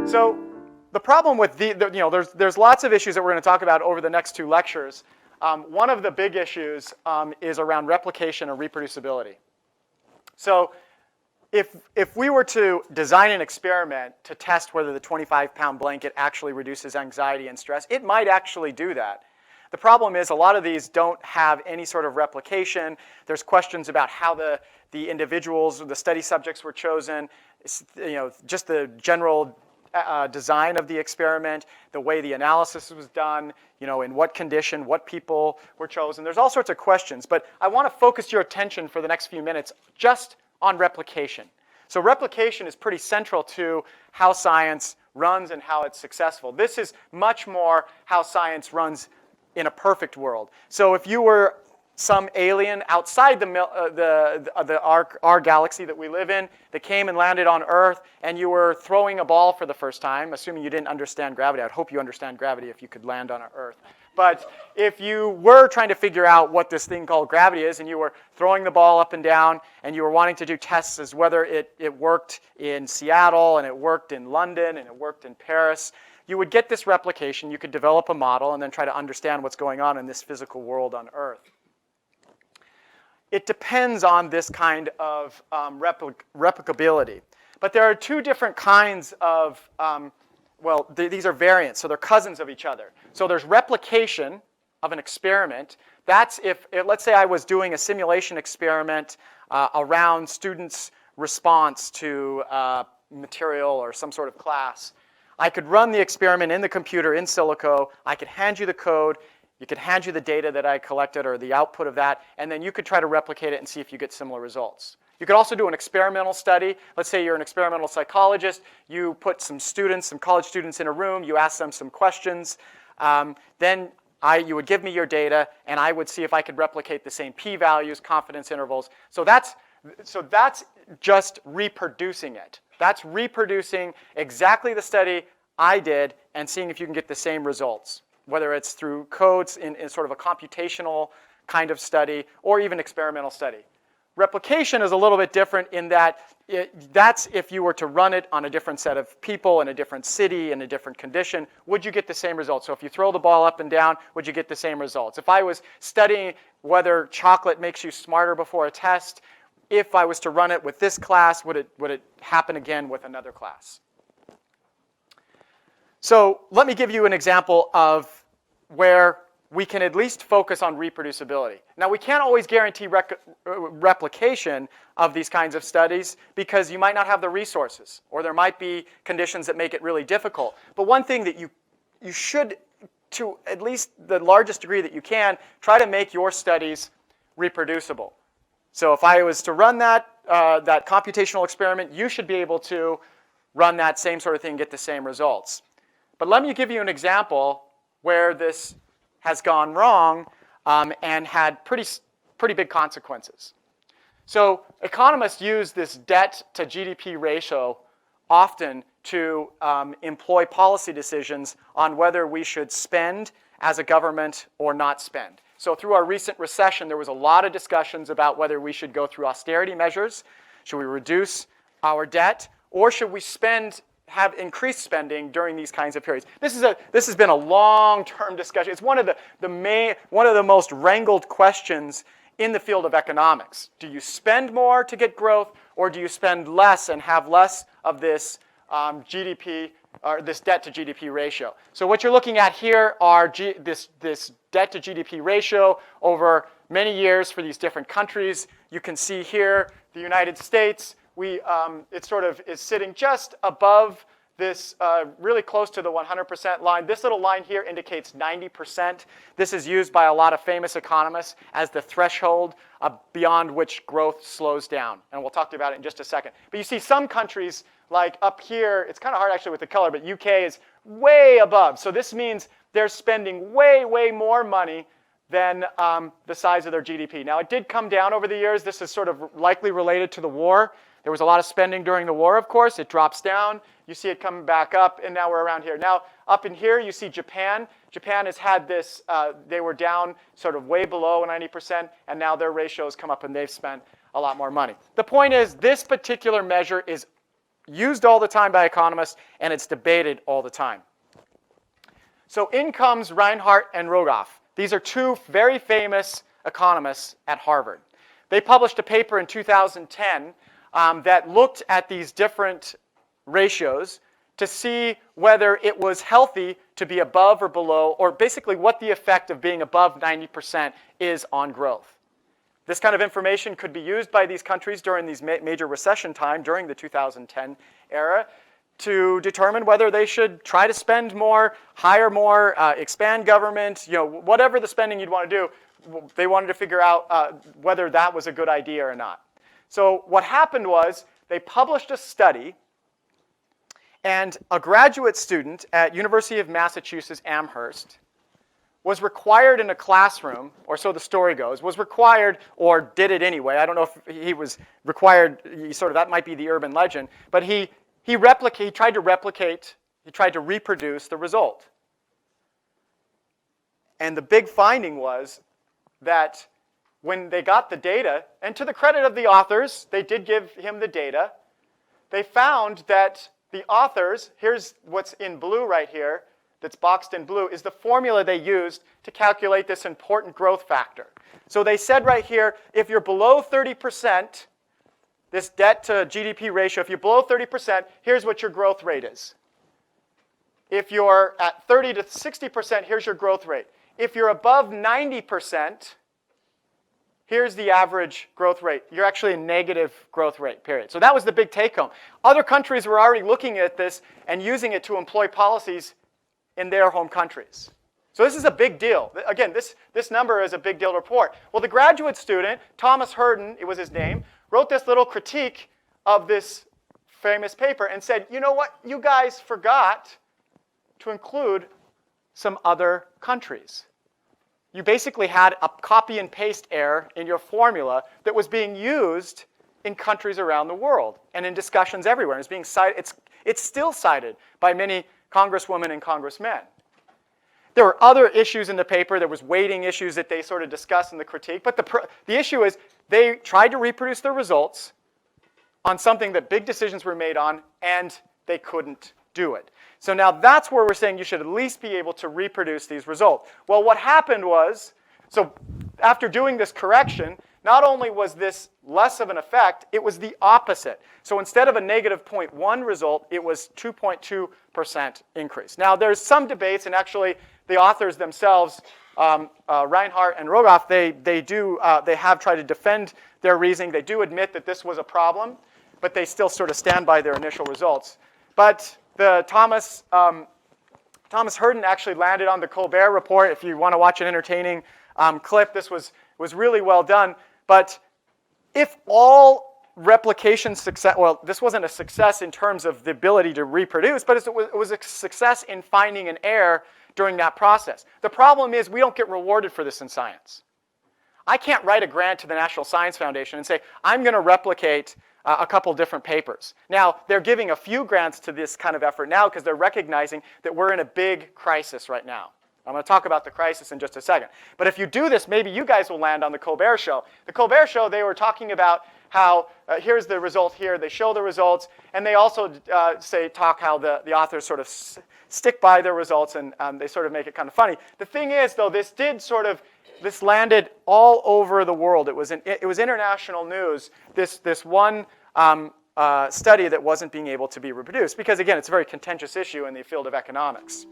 So the problem with there's lots of issues that we're going to talk about over the next 2 lectures. One of the big issues is around replication and reproducibility. So if we were to design an experiment to test whether the 25-pound blanket actually reduces anxiety and stress, it might actually do that. The problem is a lot of these don't have any sort of replication. There's questions about how the individuals, the study subjects were chosen, just the general design of the experiment, the way the analysis was done, in what condition, what people were chosen. There's all sorts of questions, but I want to focus your attention for the next few minutes just on replication. So replication is pretty central to how science runs and how it's successful. This is much more how science runs in a perfect world. So if you were some alien outside our galaxy that we live in that came and landed on Earth, and you were throwing a ball for the first time, assuming you didn't understand gravity. I'd hope you understand gravity if you could land on Earth. But if you were trying to figure out what this thing called gravity is, and you were throwing the ball up and down, and you were wanting to do tests as whether it worked in Seattle, and it worked in London, and it worked in Paris, you would get this replication. You could develop a model and then try to understand what's going on in this physical world on Earth. It depends on this kind of replicability. But there are 2 different kinds of, these are variants, so they're cousins of each other. So there's replication of an experiment. That's if let's say I was doing a simulation experiment around students' response to material or some sort of class. I could run the experiment in the computer in silico. I could hand you the code. You could hand you the data that I collected or the output of that, and then you could try to replicate it and see if you get similar results. You could also do an experimental study. Let's say you're an experimental psychologist. You put some college students in a room. You ask them some questions. Then you would give me your data, and I would see if I could replicate the same p-values, confidence intervals. So that's just reproducing it. That's reproducing exactly the study I did and seeing if you can get the same results, whether it's through codes in sort of a computational kind of study or even experimental study. Replication is a little bit different in that that's if you were to run it on a different set of people in a different city in a different condition, would you get the same results? So if you throw the ball up and down, would you get the same results? If I was studying whether chocolate makes you smarter before a test, if I was to run it with this class, would it happen again with another class? So let me give you an example of where we can at least focus on reproducibility. Now, we can't always guarantee replication of these kinds of studies because you might not have the resources, or there might be conditions that make it really difficult. But one thing that you should, to at least the largest degree that you can, try to make your studies reproducible. So if I was to run that computational experiment, you should be able to run that same sort of thing and get the same results. But let me give you an example where this has gone wrong and had pretty big consequences. So economists use this debt to GDP ratio often to employ policy decisions on whether we should spend as a government or not spend. So through our recent recession, there was a lot of discussions about whether we should go through austerity measures. Should we reduce our debt? Or should we have increased spending during these kinds of periods? This has been a long-term discussion. It's one of the most wrangled questions in the field of economics. Do you spend more to get growth, or do you spend less and have less of this GDP or this debt to GDP ratio? So what you're looking at here are this debt to GDP ratio over many years for these different countries. You can see here the United States. It sort of is sitting just above this, really close to the 100% line. This little line here indicates 90%. This is used by a lot of famous economists as the threshold beyond which growth slows down. And we'll talk about it in just a second. But you see some countries, like up here, it's kind of hard actually with the color, but UK is way above. So this means they're spending way, way more money than the size of their GDP. Now, it did come down over the years. This is sort of likely related to the war. There was a lot of spending during the war, of course. It drops down. You see it coming back up, and now we're around here. Now, up in here, you see Japan. Japan has had this, they were down sort of way below 90%, and now their ratios come up, and they've spent a lot more money. The point is, this particular measure is used all the time by economists, and it's debated all the time. So in comes Reinhardt and Rogoff. These are two very famous economists at Harvard. They published a paper in 2010 that looked at these different ratios to see whether it was healthy to be above or below, or basically what the effect of being above 90% is on growth. This kind of information could be used by these countries during these major recession time, during the 2010 era, to determine whether they should try to spend more, hire more, expand government, whatever the spending you'd want to do. They wanted to figure out whether that was a good idea or not. So what happened was they published a study, and a graduate student at University of Massachusetts Amherst was required in a classroom, or so the story goes, was required, or did it anyway. I don't know if he was required, that might be the urban legend, but he tried to reproduce the result. And the big finding was that when they got the data, and to the credit of the authors, they did give him the data, they found that the authors, here's what's in blue right here, that's boxed in blue, is the formula they used to calculate this important growth factor. So they said right here, if you're below 30%, this debt to GDP ratio, if you're below 30%, here's what your growth rate is. If you're at 30 to 60%, here's your growth rate. If you're above 90%, here's the average growth rate. You're actually a negative growth rate, period. So that was the big take home. Other countries were already looking at this and using it to employ policies in their home countries. So this is a big deal. Again, this number is a big deal to report. Well, the graduate student, Thomas Hurden, it was his name, wrote this little critique of this famous paper and said, you know what, you guys forgot to include some other countries. You basically had a copy and paste error in your formula that was being used in countries around the world and in discussions everywhere. It's being cited, it's still cited by many congresswomen and congressmen. There were other issues in the paper. There was weighting issues that they sort of discussed in the critique. But the issue is they tried to reproduce the results on something that big decisions were made on, and they couldn't do it. So now that's where we're saying you should at least be able to reproduce these results. Well, what happened was, so after doing this correction, not only was this less of an effect, it was the opposite. So instead of a negative 0.1 result, it was 2.2% increase. Now there's some debates, and actually the authors themselves, Reinhardt and Rogoff, they have tried to defend their reasoning. They do admit that this was a problem, but they still sort of stand by their initial results. But the Thomas Hurden actually landed on the Colbert Report. If you want to watch an entertaining clip, this was really well done. But if all replication success, well, this wasn't a success in terms of the ability to reproduce, but it was a success in finding an error during that process. The problem is we don't get rewarded for this in science. I can't write a grant to the National Science Foundation and say, I'm going to replicate a couple different papers. Now, they're giving a few grants to this kind of effort now because they're recognizing that we're in a big crisis right now. I'm going to talk about the crisis in just a second. But if you do this, maybe you guys will land on the Colbert Show. The Colbert Show, they were talking about how, here's the result here, they show the results, and they also talk how the authors sort of stick by their results, and they sort of make it kind of funny. The thing is, though, this landed all over the world. It was international news, this one study that wasn't being able to be reproduced, because again, it's a very contentious issue in the field of economics.